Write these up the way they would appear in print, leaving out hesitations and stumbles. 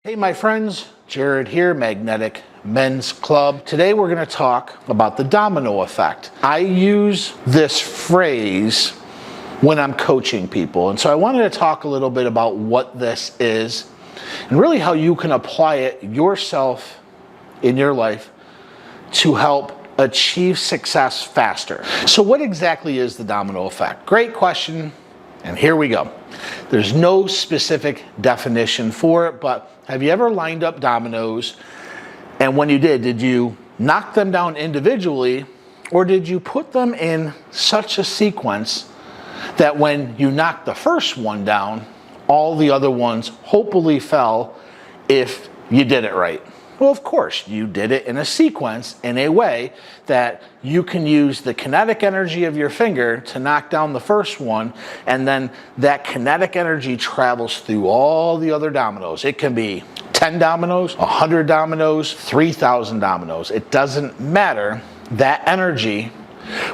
Hey my friends, Jared here, Magnetic Men's Club. Today we're going to talk about the domino effect. I use this phrase when I'm coaching people, and so I wanted to talk a little bit about what this is and really how you can apply it yourself in your life to help achieve success faster. So what exactly is the domino effect? Great question, and here we go. There's no specific definition for it, but have you ever lined up dominoes, and when you did you knock them down individually, or did you put them in such a sequence that when you knocked the first one down, all the other ones hopefully fell if you did it right? Well, of course, you did it in a sequence in a way that you can use the kinetic energy of your finger to knock down the first one, and then that kinetic energy travels through all the other dominoes. It can be 10 dominoes, 100 dominoes, 3,000 dominoes. It doesn't matter. That energy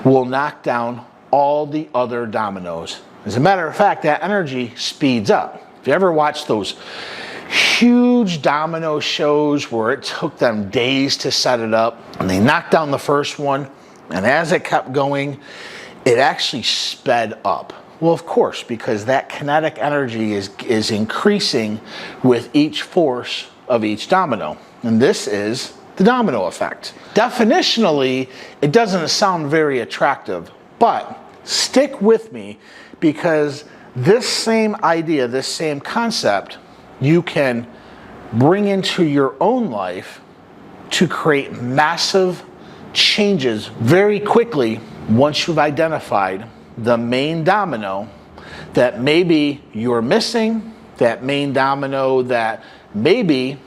will knock down all the other dominoes. As a matter of fact, that energy speeds up. If you ever watch those huge domino shows where it took them days to set it up, and they knocked down the first one, and as it kept going, it actually sped up. Well, of course, because that kinetic energy is increasing with each force of each domino. And this is the domino effect. Definitionally, it doesn't sound very attractive, but stick with me, because this same idea, this same concept, you can bring into your own life to create massive changes very quickly once you've identified the main domino that maybe you're missing, that main domino that maybe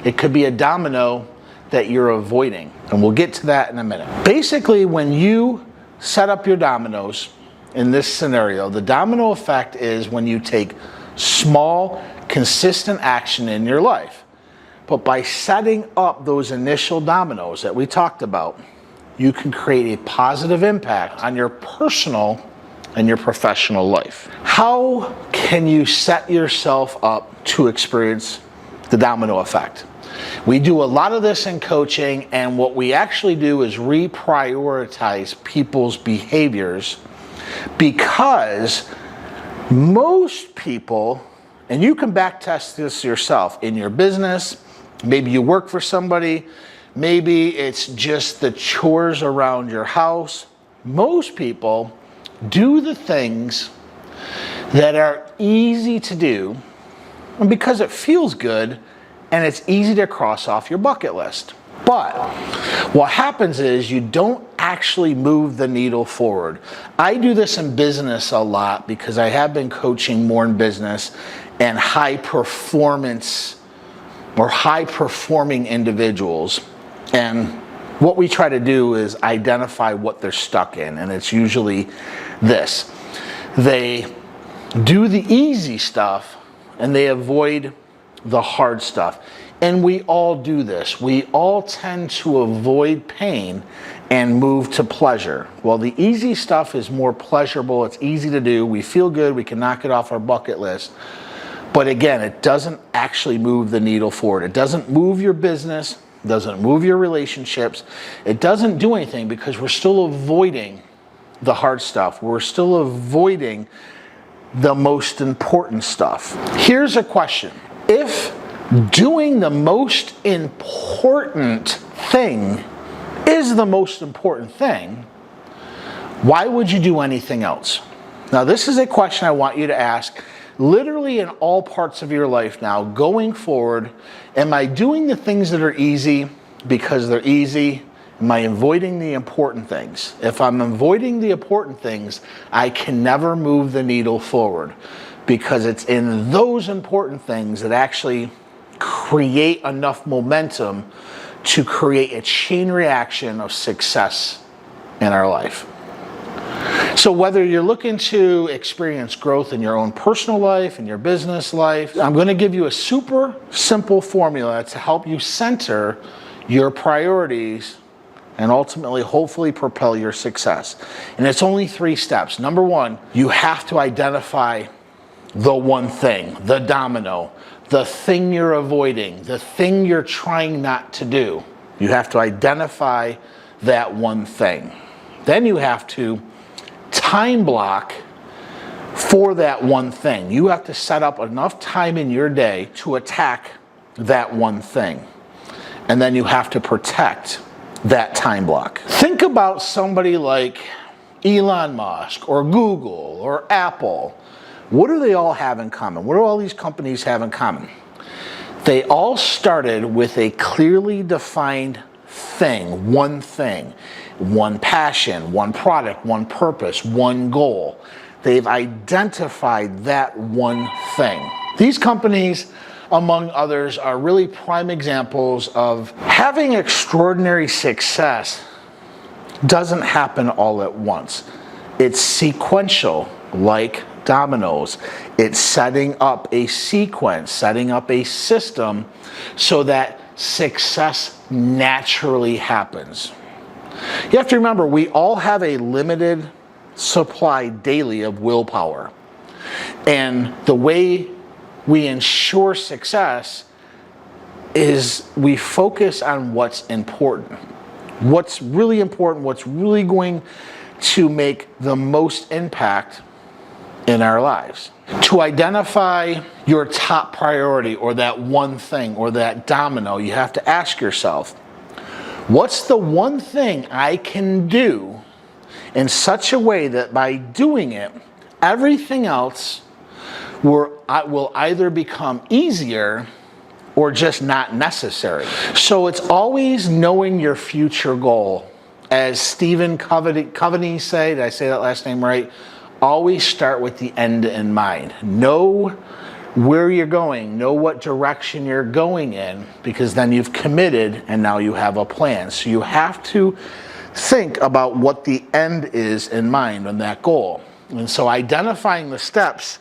it could be a domino that you're avoiding. And we'll get to that in a minute. Basically, when you set up your dominoes in this scenario, the domino effect is when you take small, consistent action in your life. But by setting up those initial dominoes that we talked about, you can create a positive impact on your personal and your professional life. How can you set yourself up to experience the domino effect? We do a lot of this in coaching, and what we actually do is reprioritize people's behaviors, because most people, and you can back test this yourself in your business, maybe you work for somebody, maybe it's just the chores around your house. Most people do the things that are easy to do, and because it feels good and it's easy to cross off your bucket list. But what happens is you don't actually move the needle forward. I do this in business a lot because I have been coaching more in business and high performance or high performing individuals. And what we try to do is identify what they're stuck in, and it's usually this. They do the easy stuff and they avoid the hard stuff. And we all do this. We all tend to avoid pain and move to pleasure. Well, the easy stuff is more pleasurable. It's easy to do. We feel good. We can knock it off our bucket list. But again, it doesn't actually move the needle forward. It doesn't move your business. It doesn't move your relationships. It doesn't do anything because we're still avoiding the hard stuff. We're still avoiding the most important stuff. Here's a question. If doing the most important thing is the most important thing, why would you do anything else? Now, this is a question I want you to ask literally in all parts of your life now, going forward. Am I doing the things that are easy because they're easy? Am I avoiding the important things? If I'm avoiding the important things, I can never move the needle forward, because it's in those important things that actually create enough momentum to create a chain reaction of success in our life. So whether you're looking to experience growth in your own personal life, in your business life, I'm going to give you a super simple formula to help you center your priorities and ultimately, hopefully, propel your success. And it's only 3 steps. Number 1, you have to identify the one thing, the domino, the thing you're avoiding, the thing you're trying not to do. You have to identify that one thing. Then you have to time block for that one thing. You have to set up enough time in your day to attack that one thing. And then you have to protect that time block. Think about somebody like Elon Musk or Google or Apple. What do they all have in common? What do all these companies have in common? They all started with a clearly defined thing, one passion, one product, one purpose, one goal. They've identified that one thing. These companies, among others, are really prime examples of having extraordinary success doesn't happen all at once. It's sequential, like dominoes. It's setting up a sequence, setting up a system so that success naturally happens. You have to remember, we all have a limited supply daily of willpower. And the way we ensure success is we focus on what's important. What's really important, what's really going to make the most impact in our lives. To identify your top priority or that one thing or that domino, you have to ask yourself, what's the one thing I can do in such a way that by doing it, everything else will either become easier or just not necessary. So it's always knowing your future goal. As Stephen Covey say, did I say that last name right? Always start with the end in mind. Know where you're going, know what direction you're going in, because then you've committed and now you have a plan. So you have to think about what the end is in mind on that goal. And so identifying the steps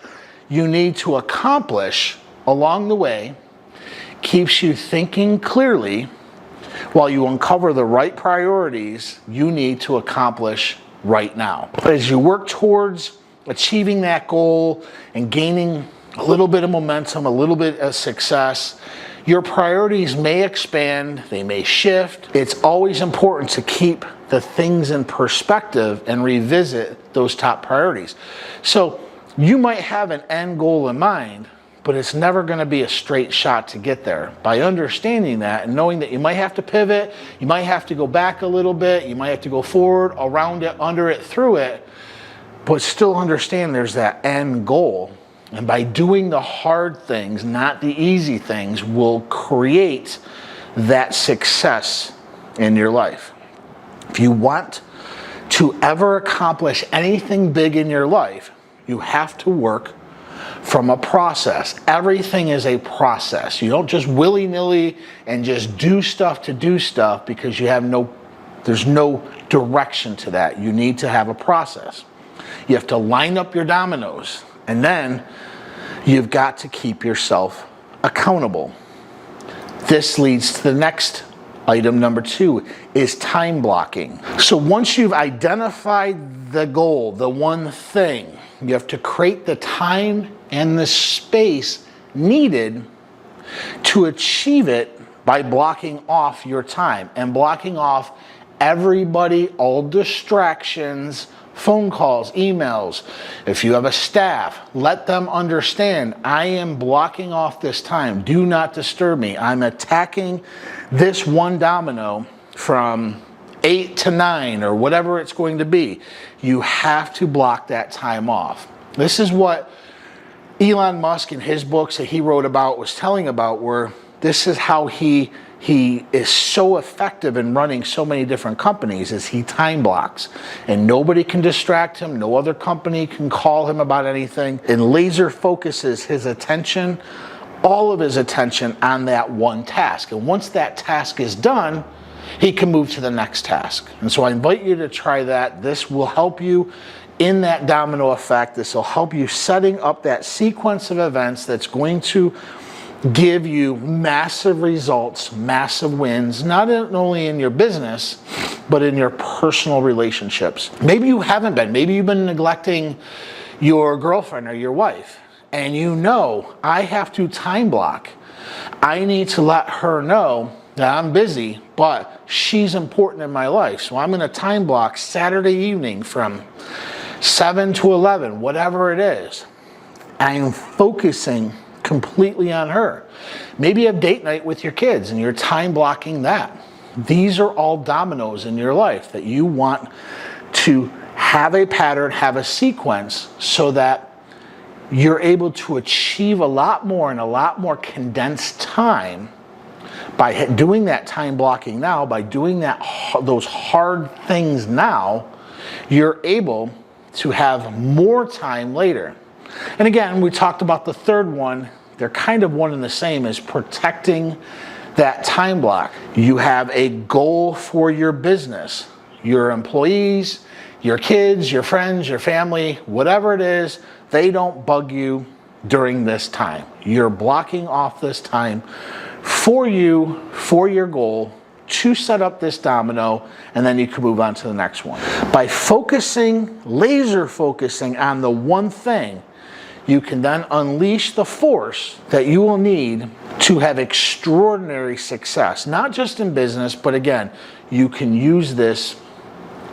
you need to accomplish along the way keeps you thinking clearly while you uncover the right priorities you need to accomplish right now. As you work towards achieving that goal and gaining a little bit of momentum, a little bit of success, your priorities may expand, they may shift. It's always important to keep the things in perspective and revisit those top priorities. So you might have an end goal in mind, but it's never going to be a straight shot to get there. By understanding that and knowing that you might have to pivot, you might have to go back a little bit, you might have to go forward, around it, under it, through it, but still understand there's that end goal. And by doing the hard things, not the easy things, will create that success in your life. If you want to ever accomplish anything big in your life, you have to work from a process. Everything is a process. You don't just willy-nilly and just do stuff to do stuff because there's no direction to that. You need to have a process. You have to line up your dominoes, and then you've got to keep yourself accountable. This leads to the next item, number 2, is time blocking. So once you've identified the goal, the one thing, you have to create the time and the space needed to achieve it by blocking off your time and blocking off everybody, all distractions, phone calls, emails. If you have a staff, let them understand, I am blocking off this time. Do not disturb me. I'm attacking this one domino from 8 to 9 or whatever it's going to be. You have to block that time off. This is what Elon Musk in his books that he wrote about was telling about, where this is how he is so effective in running so many different companies, is he time blocks. And nobody can distract him, no other company can call him about anything, and laser focuses his attention, all of his attention, on that one task. And once that task is done, he can move to the next task. And so I invite you to try that. This will help you in that domino effect. This will help you setting up that sequence of events that's going to give you massive results, massive wins, not only in your business, but in your personal relationships. Maybe you haven't been. Maybe you've been neglecting your girlfriend or your wife. and you know I have to time block. I need to let her know that I'm busy, but she's important in my life. So I'm going to time block Saturday evening from 7 to 11, whatever it is. I am focusing completely on her. Maybe you have date night with your kids and you're time blocking that. These are all dominoes in your life that you want to have a pattern, have a sequence, so that you're able to achieve a lot more in a lot more condensed time by doing that time blocking now, by doing those hard things now. You're able to have more time later. And again, we talked about the third one. They're kind of one and the same, as protecting that time block. You have a goal for your business, your employees, your kids, your friends, your family, whatever it is, they don't bug you during this time. You're blocking off this time for you, for your goal, to set up this domino, and then you can move on to the next one. By focusing, laser focusing on the one thing, you can then unleash the force that you will need to have extraordinary success, not just in business, but again, you can use this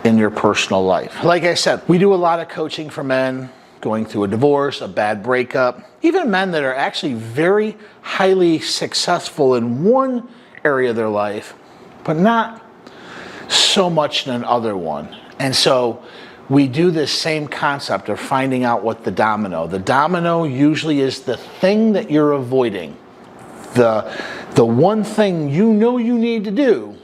in your personal life. Like I said, we do a lot of coaching for men going through a divorce, a bad breakup, even men that are actually very highly successful in one area of their life, but not so much in another one. And so we do this same concept of finding out what the domino usually is the thing that you're avoiding. The one thing you know you need to do,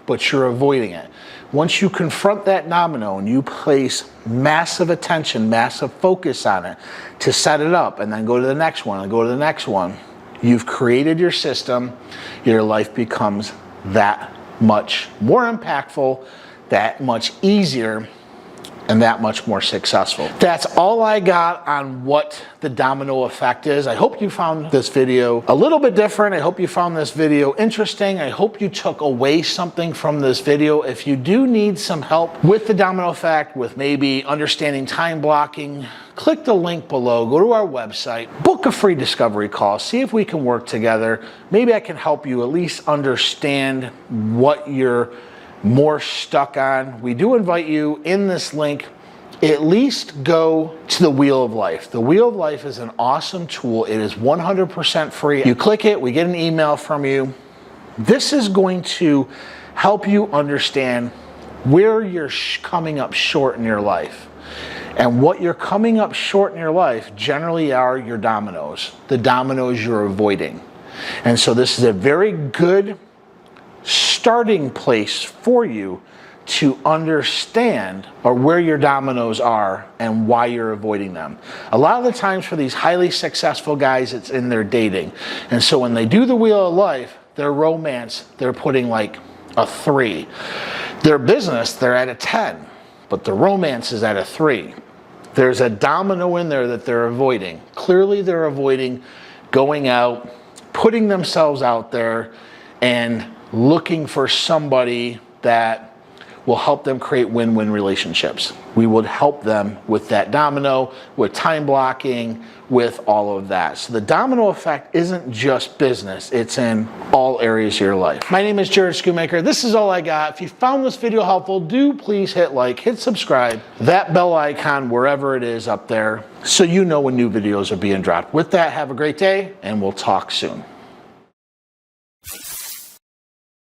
but you're avoiding it. Once you confront that domino and you place massive attention, massive focus on it to set it up, and then go to the next one and go to the next one, you've created your system. Your life becomes that much more impactful, that much easier, and that much more successful. That's all I got on what the domino effect is. I hope you found this video a little bit different. I hope you found this video interesting. I hope you took away something from this video. If you do need some help with the domino effect, with maybe understanding time blocking, click the link below, go to our website, book a free discovery call, see if we can work together. Maybe I can help you at least understand what you're more stuck on. We do invite you in this link, at least go to the Wheel of Life. The Wheel of Life is an awesome tool. It is 100% free. You click it, we get an email from you. This is going to help you understand where you're coming up short in your life. And what you're coming up short in your life generally are your dominoes, the dominoes you're avoiding. And so this is a very good starting place for you to understand or where your dominoes are and why you're avoiding them. A lot of the times for these highly successful guys, it's in their dating. And so when they do the Wheel of Life, their romance, they're putting like a 3. Their business, they're at a 10, but the romance is at a 3. There's a domino in there that they're avoiding. Clearly they're avoiding going out, putting themselves out there, and looking for somebody that will help them create win-win relationships. We would help them with that domino, with time blocking, with all of that. So the domino effect isn't just business, it's in all areas of your life. My name is Jared Schoonmaker. This is all I got. If you found this video helpful, do please hit like, hit subscribe, that bell icon wherever it is up there, so you know when new videos are being dropped. With that, have a great day, and we'll talk soon.